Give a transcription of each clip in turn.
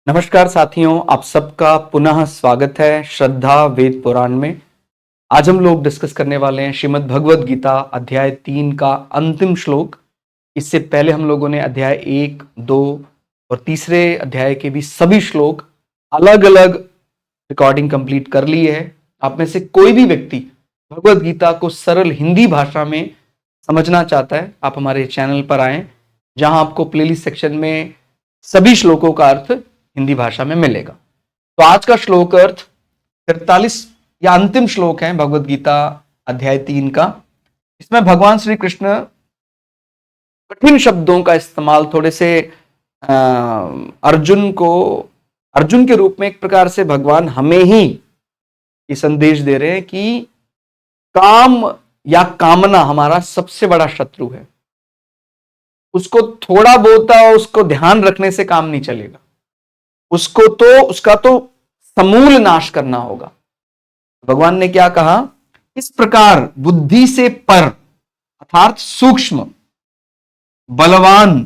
नमस्कार साथियों, आप सबका पुनः स्वागत है श्रद्धा वेद पुराण में। आज हम लोग डिस्कस करने वाले हैं श्रीमद् भगवद गीता अध्याय 3 का अंतिम श्लोक। इससे पहले हम लोगों ने अध्याय 1, 2 और तीसरे अध्याय के भी सभी श्लोक अलग अलग रिकॉर्डिंग कंप्लीट कर ली है। आप में से कोई भी व्यक्ति भगवद गीता को सरल हिंदी भाषा में समझना चाहता है, आप हमारे चैनल पर आएं, जहां आपको प्लेलिस्ट सेक्शन में सभी श्लोकों का अर्थ हिंदी भाषा में मिलेगा। तो आज का श्लोक अर्थ 43 या अंतिम श्लोक है भगवद गीता अध्याय 3 का। इसमें भगवान श्री कृष्ण कठिन शब्दों का इस्तेमाल थोड़े से अर्जुन के रूप में एक प्रकार से भगवान हमें ही ये संदेश दे रहे हैं कि काम या कामना हमारा सबसे बड़ा शत्रु है। उसको थोड़ा बहुत उसको ध्यान रखने से काम नहीं चलेगा, उसका तो समूल नाश करना होगा। भगवान ने क्या कहा? इस प्रकार बुद्धि से पर अर्थात सूक्ष्म, बलवान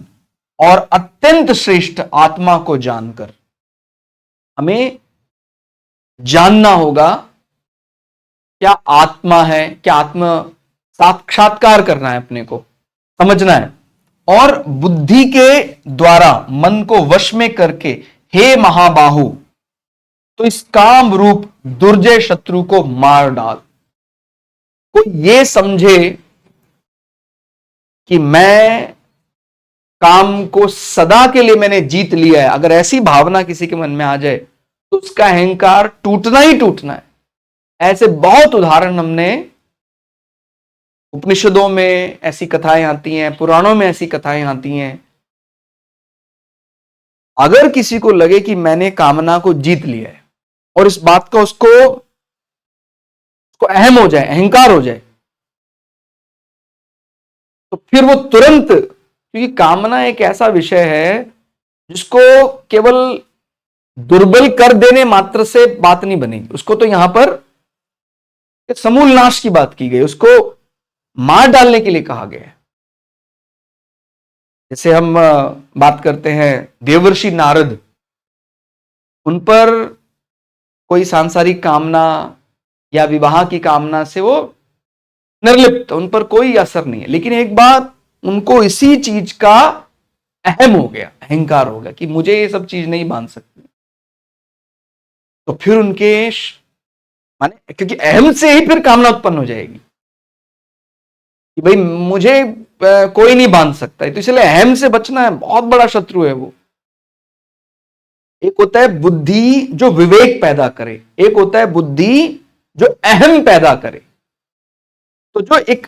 और अत्यंत श्रेष्ठ आत्मा को जानकर हमें जानना होगा क्या आत्मा है, क्या आत्म साक्षात्कार करना है, अपने को समझना है और बुद्धि के द्वारा मन को वश में करके हे महाबाहु, तो इस काम रूप दुर्जय शत्रु को मार डाल। कोई ये समझे कि मैं काम को सदा के लिए मैंने जीत लिया है, अगर ऐसी भावना किसी के मन में आ जाए तो उसका अहंकार टूटना ही टूटना है। ऐसे बहुत उदाहरण हमने उपनिषदों में ऐसी कथाएं आती हैं, पुराणों में ऐसी कथाएं आती हैं। अगर किसी को लगे कि मैंने कामना को जीत लिया है और इस बात का उसको अहम हो जाए, अहंकार हो जाए, तो फिर वो तुरंत, क्योंकि कामना एक ऐसा विषय है जिसको केवल दुर्बल कर देने मात्र से बात नहीं बनेगी, उसको तो यहां पर समूल नाश की बात की गई, उसको मार डालने के लिए कहा गया है। जैसे हम बात करते हैं देवर्षि नारद, उन पर कोई सांसारिक कामना या विवाह की कामना से वो निर्लिप्त, उन पर कोई असर नहीं है, लेकिन एक बार उनको इसी चीज का अहम हो गया, अहंकार हो गया कि मुझे ये सब चीज नहीं बांध सकती, तो फिर उनके माने, क्योंकि अहम से ही फिर कामना उत्पन्न हो जाएगी कि भाई मुझे कोई नहीं बांध सकता है, तो इसलिए अहम से बचना है, बहुत बड़ा शत्रु है वो। एक होता है बुद्धि जो विवेक पैदा करे, एक होता है बुद्धि जो अहम पैदा करे। तो जो एक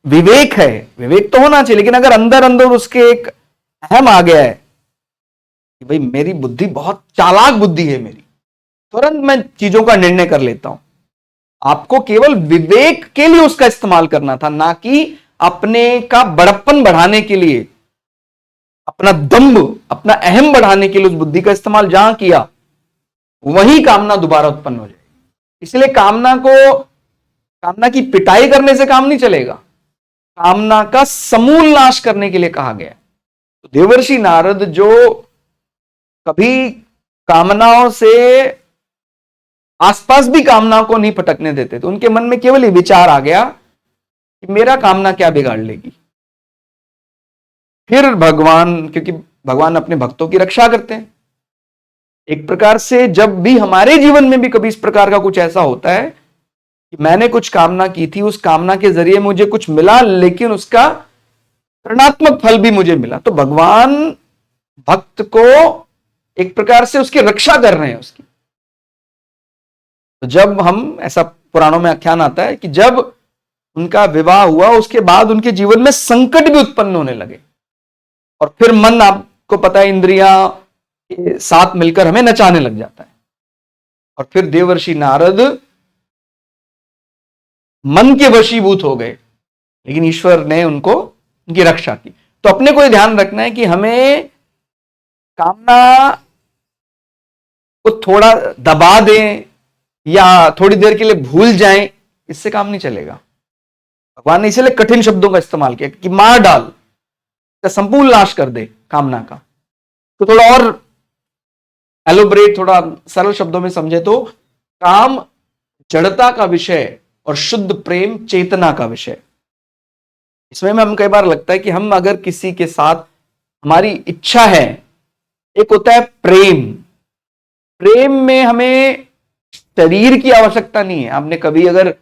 विवेक है, विवेक तो होना चाहिए, लेकिन अगर अंदर अंदर उसके एक अहम आ गया है कि भाई मेरी बुद्धि बहुत चालाक बुद्धि है, मेरी तुरंत मैं चीजों का निर्णय कर लेता हूं। आपको केवल विवेक के लिए उसका इस्तेमाल करना था, ना कि अपने का बड़प्पन बढ़ाने के लिए, अपना दम्भ, अपना अहम बढ़ाने के लिए उस बुद्धि का इस्तेमाल जहां किया वही कामना दोबारा उत्पन्न हो जाएगी। इसलिए कामना की पिटाई करने से काम नहीं चलेगा, कामना का समूल नाश करने के लिए कहा गया। तो देवर्षि नारद जो कभी कामनाओं से आसपास भी कामनाओं को नहीं फटकने देते, तो उनके मन में केवल ये विचार आ गया कि मेरा कामना क्या बिगाड़ लेगी। फिर भगवान, क्योंकि भगवान अपने भक्तों की रक्षा करते हैं, एक प्रकार से जब भी हमारे जीवन में भी कभी इस प्रकार का कुछ ऐसा होता है कि मैंने कुछ कामना की थी, उस कामना के जरिए मुझे कुछ मिला, लेकिन उसका ऋणात्मक फल भी मुझे मिला, तो भगवान भक्त को एक प्रकार से उसकी रक्षा कर रहे हैं उसकी। तो जब हम, ऐसा पुराणों में आख्यान आता है कि जब उनका विवाह हुआ उसके बाद उनके जीवन में संकट भी उत्पन्न होने लगे, और फिर मन, आपको पता है, इंद्रियां के साथ मिलकर हमें नचाने लग जाता है, और फिर देवर्षि नारद मन के वशीभूत हो गए, लेकिन ईश्वर ने उनकी रक्षा की। तो अपने को ध्यान रखना है कि हमें कामना को थोड़ा दबा दें या थोड़ी देर के लिए भूल जाएं, इससे काम नहीं चलेगा। भगवान ने इसलिए कठिन शब्दों का इस्तेमाल किया कि मार डाल, संपूर्ण नाश कर दे कामना का। तो थोड़ा और एलोबरेट, थोड़ा सरल शब्दों में समझे तो काम जड़ता का विषय और शुद्ध प्रेम चेतना का विषय। इसमें हम कई बार लगता है कि हम अगर किसी के साथ हमारी इच्छा है, एक होता है प्रेम, प्रेम में हमें शरीर की आवश्यकता नहीं है। आपने कभी अगर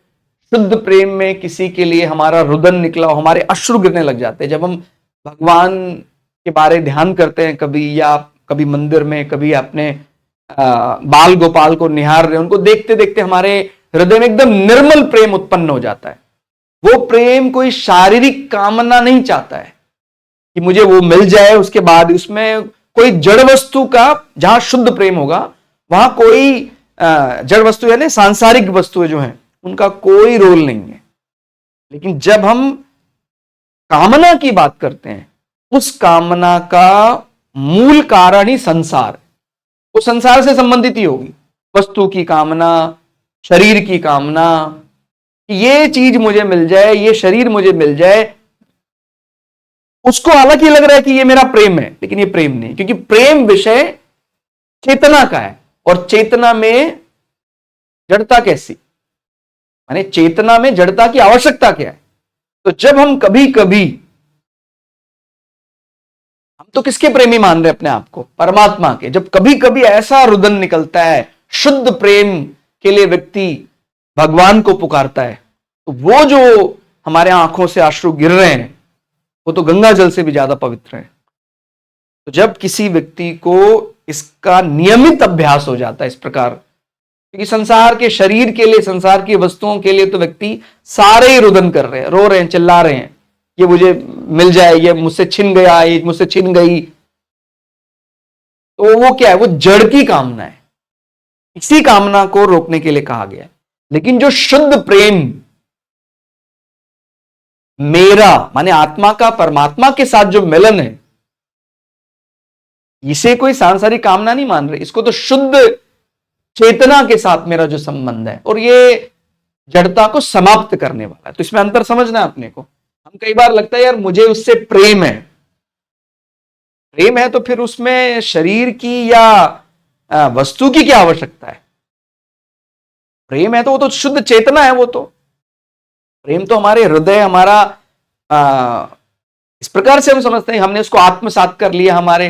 शुद्ध प्रेम में किसी के लिए हमारा रुदन निकला हो, हमारे अश्रु गिरने लग जाते हैं जब हम भगवान के बारे ध्यान करते हैं कभी, या कभी मंदिर में, कभी अपने बाल गोपाल को निहार रहे, उनको देखते देखते हमारे हृदय में एकदम निर्मल प्रेम उत्पन्न हो जाता है। वो प्रेम कोई शारीरिक कामना नहीं चाहता है कि मुझे वो मिल जाए, उसके बाद उसमें कोई जड़ वस्तु का, जहां शुद्ध प्रेम होगा वहां कोई जड़ वस्तु यानी सांसारिक वस्तुएं जो हैं उनका कोई रोल नहीं है। लेकिन जब हम कामना की बात करते हैं, उस कामना का मूल कारण ही संसार, वो संसार से संबंधित ही होगी। वस्तु की कामना, शरीर की कामना, ये चीज मुझे मिल जाए, ये शरीर मुझे मिल जाए, उसको हालांकि लग रहा है कि ये मेरा प्रेम है, लेकिन ये प्रेम नहीं, क्योंकि प्रेम विषय चेतना का है। और चेतना में जड़ता कैसी, माने चेतना में जड़ता की आवश्यकता क्या है? तो जब हम कभी कभी, हम तो किसके प्रेमी मान रहे अपने आप को? परमात्मा के। जब कभी कभी ऐसा रुदन निकलता है, शुद्ध प्रेम के लिए व्यक्ति भगवान को पुकारता है, तो वो जो हमारे आंखों से अश्रु गिर रहे हैं वो तो गंगा जल से भी ज्यादा पवित्र है। तो जब किसी व्यक्ति को इसका नियमित अभ्यास हो जाता है इस प्रकार, क्योंकि संसार के शरीर के लिए, संसार की वस्तुओं के लिए तो व्यक्ति सारे ही रुदन कर रहे हैं, रो रहे हैं, चिल्ला रहे हैं, ये मुझे मिल जाए, ये मुझसे छिन गया, ये मुझसे छिन गई। तो वो क्या है? वो जड़ की कामना है। इसी कामना को रोकने के लिए कहा गया है। लेकिन जो शुद्ध प्रेम, मेरा माने आत्मा का परमात्मा के साथ जो मिलन है, इसे कोई सांसारिक कामना नहीं मान रहे, इसको तो शुद्ध चेतना के साथ मेरा जो संबंध है, और ये जड़ता को समाप्त करने वाला है। तो इसमें अंतर समझना है अपने को। हम कई बार लगता है यार मुझे उससे प्रेम है, प्रेम है तो फिर उसमें शरीर की या वस्तु की क्या आवश्यकता है? प्रेम है तो वो तो शुद्ध चेतना है। वो तो प्रेम तो हमारे हृदय, हमारा इस प्रकार से हम समझते हैं, हमने उसको आत्मसात कर लिया हमारे।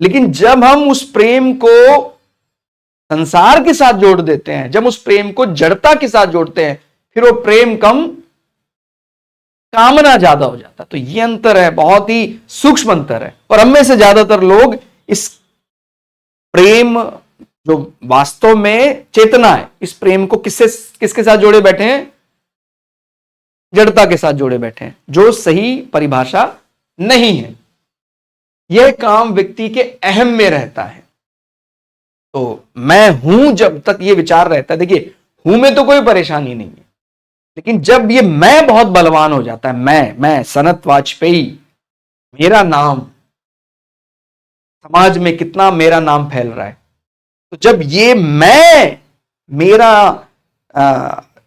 लेकिन जब हम उस प्रेम को संसार के साथ जोड़ देते हैं, जब उस प्रेम को जड़ता के साथ जोड़ते हैं, फिर वो प्रेम कम, कामना ज्यादा हो जाता। तो ये अंतर है, बहुत ही सूक्ष्म अंतर है। और हम में से ज्यादातर लोग इस प्रेम जो वास्तव में चेतना है, इस प्रेम को किसके साथ जोड़े बैठे हैं? जड़ता के साथ जोड़े बैठे हैं, जो सही परिभाषा नहीं है। यह काम व्यक्ति के अहम में रहता है। तो मैं हूं, जब तक ये विचार रहता है, देखिए हूं में तो कोई परेशानी नहीं है, लेकिन जब ये मैं बहुत बलवान हो जाता है, मैं सनत वाजपेयी, मेरा नाम, समाज में कितना मेरा नाम फैल रहा है, तो जब ये मैं, मेरा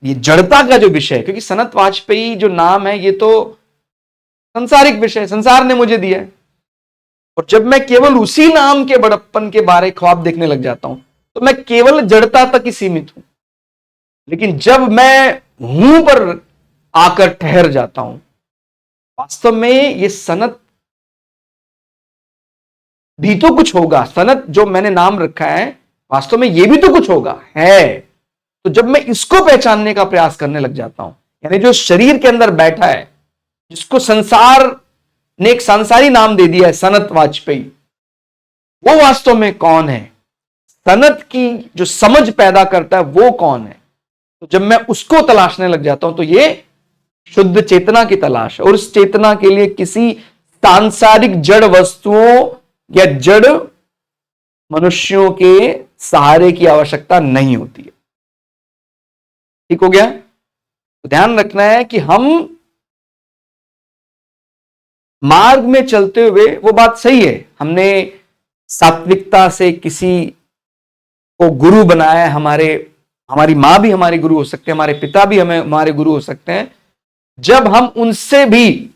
ये जड़ता का जो विषय है, क्योंकि सनत वाजपेयी जो नाम है ये तो सांसारिक विषय, संसार ने मुझे दिया है, और जब मैं केवल उसी नाम के बड़प्पन के बारे ख्वाब देखने लग जाता हूं तो मैं केवल जड़ता तक ही सीमित हूं। लेकिन जब मैं हूं पर आकर ठहर जाता हूं, वास्तव में ये सनत भी तो कुछ होगा, सनत जो मैंने नाम रखा है वास्तव में ये भी तो कुछ होगा है। तो जब मैं इसको पहचानने का प्रयास करने लग जाता हूं, यानी जो शरीर के अंदर बैठा है, जिसको संसार ने एक सांसारी नाम दे दिया है, सनत वाजपेयी, वो वास्तव में कौन है? सनत की जो समझ पैदा करता है वो कौन है? तो जब मैं उसको तलाशने लग जाता हूं तो ये शुद्ध चेतना की तलाश है। और उस चेतना के लिए किसी सांसारिक जड़ वस्तुओं या जड़ मनुष्यों के सहारे की आवश्यकता नहीं होती है। ठीक हो गया? तो ध्यान रखना है कि हम मार्ग में चलते हुए, वो बात सही है, हमने सात्विकता से किसी को गुरु बनाया है, हमारी मां भी हमारे गुरु हो सकते हैं, हमारे पिता भी हमारे गुरु हो सकते हैं। जब हम उनसे भी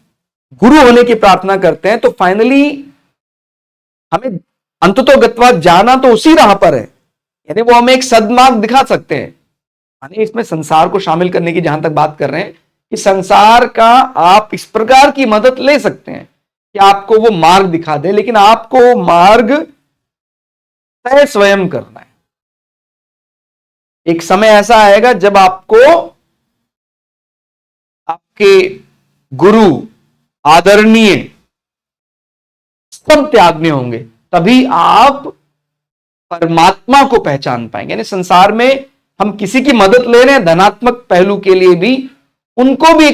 गुरु होने की प्रार्थना करते हैं तो फाइनली हमें अंततो गत्वा जाना तो उसी राह पर है, यानी वो हमें एक सद्मार्ग दिखा सकते हैं। यानी इसमें संसार को शामिल करने की जहां तक बात कर रहे हैं कि संसार का आप इस प्रकार की मदद ले सकते हैं कि आपको वो मार्ग दिखा दे, लेकिन आपको मार्ग तय स्वयं करना है। एक समय ऐसा आएगा जब आपको आपके गुरु, आदरणीय सब त्यागने होंगे, तभी आप परमात्मा को पहचान पाएंगे। यानी संसार में हम किसी की मदद ले रहे हैं धनात्मक पहलू के लिए भी, उनको भी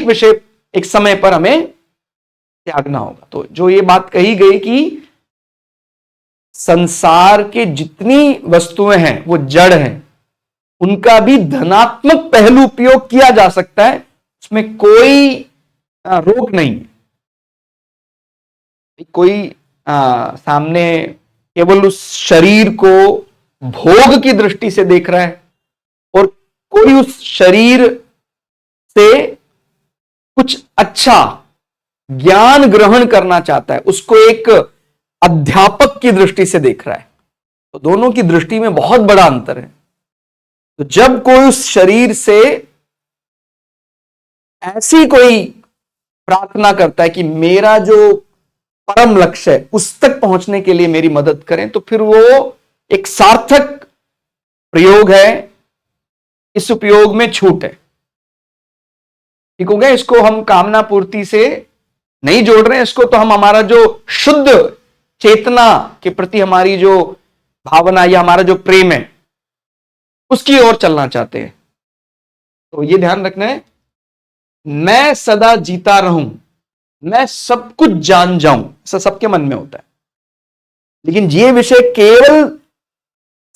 एक समय पर हमें त्यागना होगा। तो जो ये बात कही गई कि संसार के जितनी वस्तुएं हैं वो जड़ हैं, उनका भी धनात्मक पहलू उपयोग किया जा सकता है, उसमें कोई रोक नहीं है। कोई सामने केवल उस शरीर को भोग की दृष्टि से देख रहा है और कोई उस शरीर से कुछ अच्छा ज्ञान ग्रहण करना चाहता है, उसको एक अध्यापक की दृष्टि से देख रहा है। तो दोनों की दृष्टि में बहुत बड़ा अंतर है। तो जब कोई उस शरीर से ऐसी कोई प्रार्थना करता है कि मेरा जो परम लक्ष्य है उस तक पहुंचने के लिए मेरी मदद करें, तो फिर वो एक सार्थक प्रयोग है, इस उपयोग में छूट है। ठीक हो गया? इसको हम कामना पूर्ति से नहीं जोड़ रहे हैं, इसको तो हम हमारा जो शुद्ध चेतना के प्रति हमारी जो भावना या हमारा जो प्रेम है उसकी ओर चलना चाहते हैं। तो ये ध्यान रखना है, मैं सदा जीता रहूं, मैं सब कुछ जान जाऊं, ऐसा सबके मन में होता है। लेकिन ये विषय केवल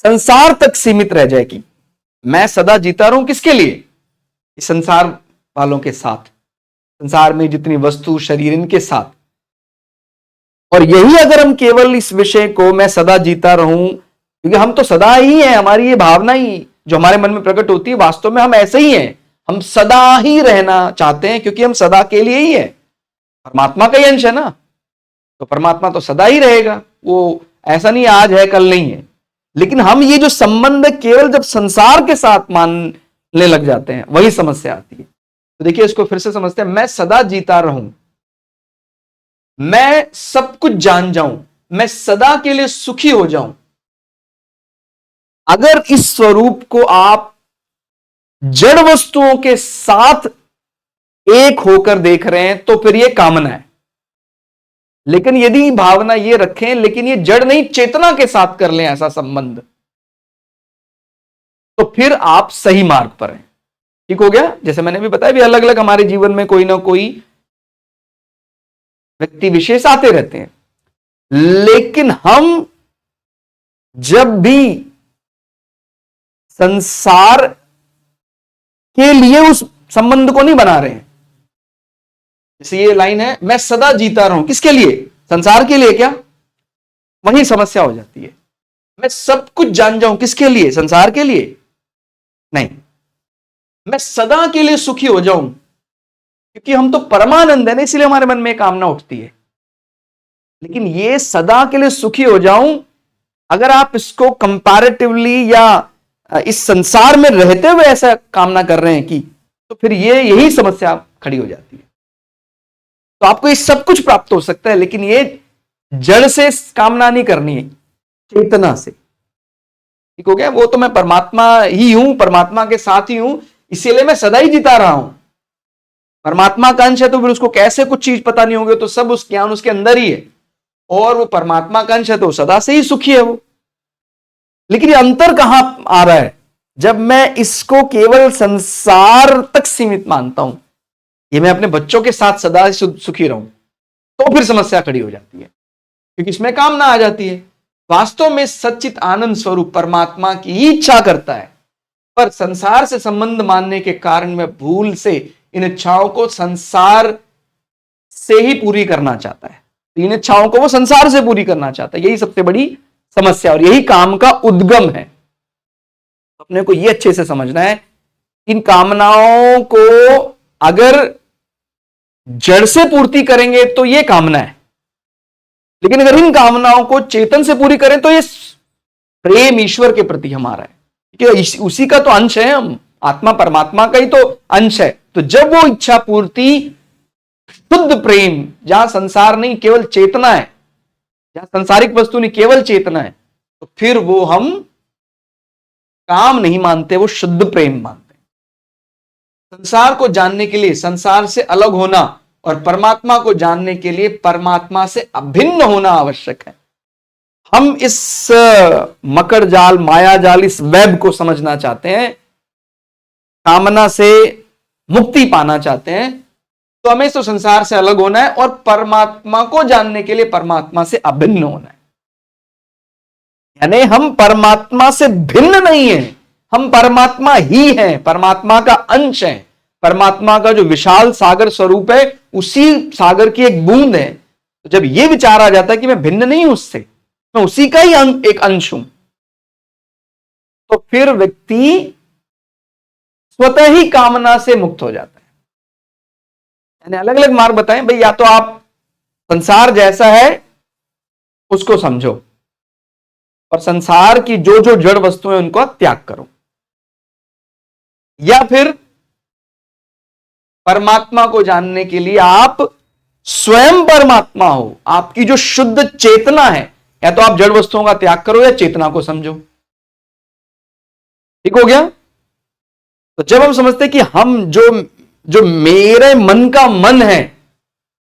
संसार तक सीमित रह जाएगी। मैं सदा जीता रहूं किसके लिए? इस संसार वालों के साथ, संसार में जितनी वस्तु शरीर इनके साथ। और यही अगर हम केवल इस विषय को मैं सदा जीता रहूं, क्योंकि हम तो सदा ही हैं, हमारी ये भावना ही जो हमारे मन में प्रकट होती है वास्तव में हम ऐसे ही हैं, हम सदा ही रहना चाहते हैं क्योंकि हम सदा के लिए ही है। परमात्मा का ही अंश है ना, तो परमात्मा तो सदा ही रहेगा, वो ऐसा नहीं आज है कल नहीं है। लेकिन हम ये जो संबंध केवल जब संसार के साथ मानने लग जाते हैं वही समस्या आती है। तो देखिए इसको फिर से समझते हैं, मैं सदा जीता रहूं, मैं सब कुछ जान जाऊं, मैं सदा के लिए सुखी हो जाऊं। अगर इस स्वरूप को आप जड़ वस्तुओं के साथ एक होकर देख रहे हैं तो फिर यह कामना है। लेकिन यदि भावना ये रखें लेकिन ये जड़ नहीं चेतना के साथ कर लें ऐसा संबंध, तो फिर आप सही मार्ग पर हैं। ठीक हो गया? जैसे मैंने भी बताया भी अलग अलग हमारे जीवन में कोई ना कोई व्यक्ति विशेष आते रहते हैं, लेकिन हम जब भी संसार के लिए उस संबंध को नहीं बना रहे हैं, जैसे ये लाइन है, मैं सदा जीता रहूं किसके लिए? संसार के लिए क्या? वही समस्या हो जाती है। मैं सब कुछ जान जाऊं किसके लिए? संसार के लिए नहीं, मैं सदा के लिए सुखी हो जाऊं, क्योंकि हम तो परमानंद है ना, इसलिए हमारे मन में कामना उठती है। लेकिन ये सदा के लिए सुखी हो जाऊं, अगर आप इसको कंपैरेटिवली या इस संसार में रहते हुए ऐसा कामना कर रहे हैं कि, तो फिर यही समस्या खड़ी हो जाती है। तो आपको ये सब कुछ प्राप्त हो सकता है, लेकिन ये जड़ से कामना नहीं करनी है, चेतना से। ठीक हो गया? वो तो मैं परमात्मा ही हूं, परमात्मा के साथ ही हूं, इसीलिए मैं सदा ही जीता रहा हूं। परमात्मा का अंश है तो फिर उसको कैसे कुछ चीज पता नहीं होगी, तो सब उस ज्ञान उसके अंदर ही है, और वो परमात्मा का अंश है तो सदा से ही सुखी है वो। लेकिन ये अंतर कहां आ रहा है? जब मैं इसको केवल संसार तक सीमित मानता हूं, ये मैं अपने बच्चों के साथ सदा सुखी रहूं, तो फिर समस्या खड़ी हो जाती है, क्योंकि इसमें कामना आ जाती है। वास्तव में सच्चित आनंद स्वरूप परमात्मा की ही इच्छा करता है, पर संसार से संबंध मानने के कारण मैं भूल से इन इच्छाओं को संसार से ही पूरी करना चाहता है। तो इन इच्छाओं को वो संसार से पूरी करना चाहता है, यही सबसे बड़ी समस्या और यही काम का उद्गम है। अपने को यह अच्छे से समझना है, इन कामनाओं को अगर जड़ से पूर्ति करेंगे तो यह कामना है, लेकिन अगर इन कामनाओं को चेतन से पूरी करें तो ये प्रेम ईश्वर के प्रति हमारा है, क्योंकि उसी का तो अंश है हम, आत्मा परमात्मा का ही तो अंश है। तो जब वो इच्छा पूर्ति शुद्ध प्रेम, जहां संसार नहीं केवल चेतना है, जहां सांसारिक वस्तु नहीं केवल चेतना है, तो फिर वो हम काम नहीं मानते, वो शुद्ध प्रेम मानते हैं। संसार को जानने के लिए संसार से अलग होना और परमात्मा को जानने के लिए परमात्मा से अभिन्न होना आवश्यक है। हम इस मकर जाल, माया जाल, इस वेब को समझना चाहते हैं, कामना से मुक्ति पाना चाहते हैं, तो हमें तो संसार से अलग होना है और परमात्मा को जानने के लिए परमात्मा से अभिन्न होना है। यानी हम परमात्मा से भिन्न नहीं है, हम परमात्मा ही हैं, परमात्मा का अंश है, परमात्मा का जो विशाल सागर स्वरूप है उसी सागर की एक बूंद है। तो जब यह विचार आ जाता है कि मैं भिन्न नहीं हूं उससे, मैं उसी का ही एक अंश हूं, तो फिर व्यक्ति स्वतः ही कामना से मुक्त हो जाता है। यानी अलग अलग मार्ग बताएं भाई, या तो आप संसार जैसा है उसको समझो और संसार की जो जो जड़ वस्तुएं उनको आप त्याग करो, या फिर परमात्मा को जानने के लिए आप स्वयं परमात्मा हो, आपकी जो शुद्ध चेतना है, या तो आप जड़ वस्तुओं का त्याग करो या चेतना को समझो। ठीक हो गया? तो जब हम समझते कि हम जो मेरे मन का मन है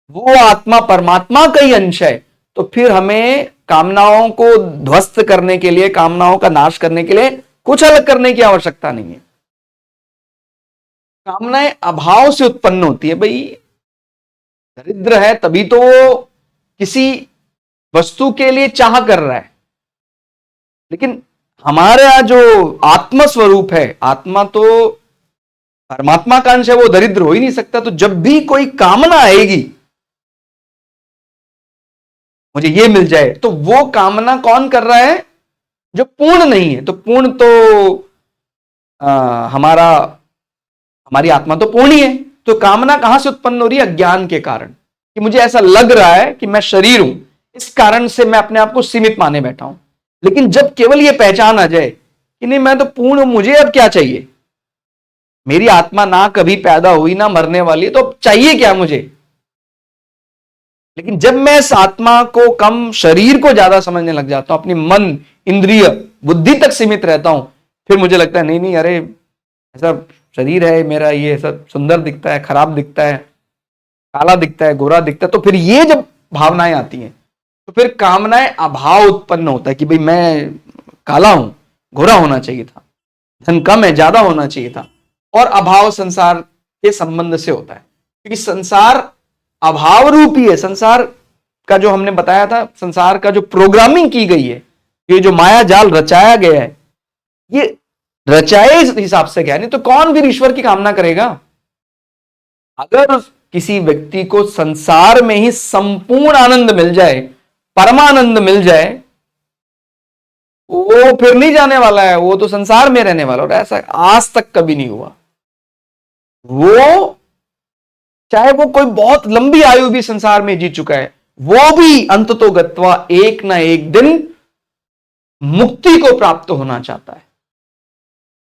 वो आत्मा परमात्मा का ही अंश है, तो फिर हमें कामनाओं को ध्वस्त करने के लिए, कामनाओं का नाश करने के लिए कुछ अलग करने की आवश्यकता नहीं है। कामनाएं अभाव से उत्पन्न होती है। भाई दरिद्र है तभी तो वो किसी वस्तु के लिए चाह कर रहा है, लेकिन हमारे यहां जो आत्म स्वरूप है, आत्मा तो परमात्मा का अंश है, वो दरिद्र हो ही नहीं सकता। तो जब भी कोई कामना आएगी मुझे ये मिल जाए, तो वो कामना कौन कर रहा है? जो पूर्ण नहीं है। तो पूर्ण तो हमारी आत्मा तो पूर्ण ही है। तो कामना कहां से उत्पन्न हो रही है? अज्ञान के कारण, कि मुझे ऐसा लग रहा है कि मैं शरीर हूं, इस कारण से मैं अपने आप को सीमित माने बैठा हूं। लेकिन जब केवल ये पहचान आ जाए कि नहीं मैं तो पूर्ण हूं, मुझे अब क्या चाहिए, मेरी आत्मा ना कभी पैदा हुई ना मरने वाली, तो चाहिए क्या मुझे? लेकिन जब मैं इस आत्मा को कम, शरीर को ज्यादा समझने लग जाता हूं, अपनी मन, इंद्रिय, बुद्धि तक सीमित रहता हूं, फिर मुझे लगता है नहीं नहीं, अरे ऐसा शरीर है मेरा, ये सब सुंदर दिखता है, खराब दिखता है, काला दिखता है, गोरा दिखता है। तो फिर ये जब भावनाएं आती हैं तो फिर कामनाएं अभाव उत्पन्न होता है कि भाई मैं काला हूं, गोरा होना चाहिए था, धन कम है, ज्यादा होना चाहिए था। और अभाव संसार के संबंध से होता है, क्योंकि संसार अभाव रूपी है। संसार का जो हमने बताया था, संसार का जो प्रोग्रामिंग की गई है, ये जो माया जाल रचाया गया है, ये रचाए इस हिसाब से गया, नहीं तो कौन भी ईश्वर की कामना करेगा? अगर किसी व्यक्ति को संसार में ही संपूर्ण आनंद मिल जाए, परमानंद मिल जाए, वो फिर नहीं जाने वाला है, वो तो संसार में रहने वाला। और ऐसा आज तक कभी नहीं हुआ। वो चाहे वो कोई बहुत लंबी आयु भी संसार में जी चुका है, वो भी अंततो गत्वा एक ना एक दिन मुक्ति को प्राप्त होना चाहता है।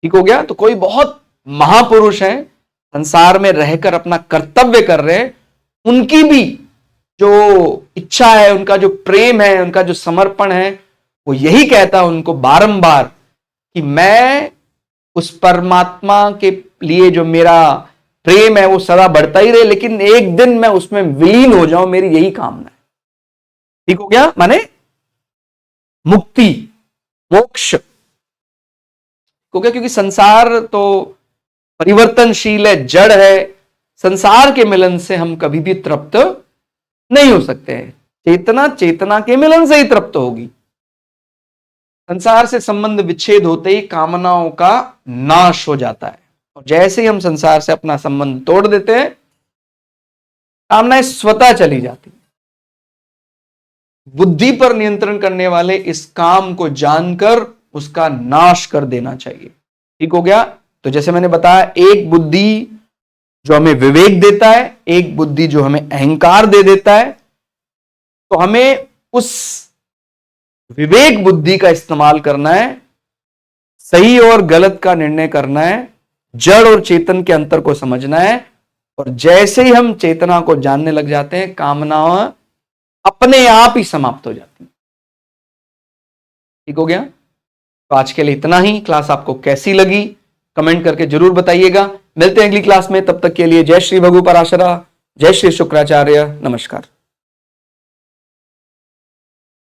ठीक हो गया? तो कोई बहुत महापुरुष है, संसार में रहकर अपना कर्तव्य कर रहे हैं, उनकी भी जो इच्छा है, उनका जो प्रेम है, उनका जो समर्पण है, वो यही कहता है उनको बारंबार कि मैं उस परमात्मा के लिए जो मेरा प्रेम है वो सदा बढ़ता ही रहे, लेकिन एक दिन मैं उसमें विलीन हो जाऊं, मेरी यही कामना है। ठीक हो गया? माने मुक्ति, मोक्ष हो गया। क्योंकि संसार तो परिवर्तनशील है, जड़ है, संसार के मिलन से हम कभी भी तृप्त नहीं हो सकते हैं। चेतना चेतना के मिलन से ही तृप्त होगी। संसार से संबंध विच्छेद होते ही कामनाओं का नाश हो जाता है, और जैसे ही हम संसार से अपना संबंध तोड़ देते हैं, कामनाएं स्वतः चली जाती। बुद्धि पर नियंत्रण करने वाले इस काम को जानकर उसका नाश कर देना चाहिए। ठीक हो गया? तो जैसे मैंने बताया, एक बुद्धि जो हमें विवेक देता है, एक बुद्धि जो हमें अहंकार दे देता है। तो हमें उस विवेक बुद्धि का इस्तेमाल करना है, सही और गलत का निर्णय करना है, जड़ और चेतन के अंतर को समझना है। और जैसे ही हम चेतना को जानने लग जाते हैं, कामना अपने आप ही समाप्त हो जाती है। ठीक हो गया? तो आज के लिए इतना ही। क्लास आपको कैसी लगी कमेंट करके जरूर बताइएगा। मिलते हैं अगली क्लास में, तब तक के लिए जय श्री भगु पराशरा, जय श्री शुक्राचार्य, नमस्कार।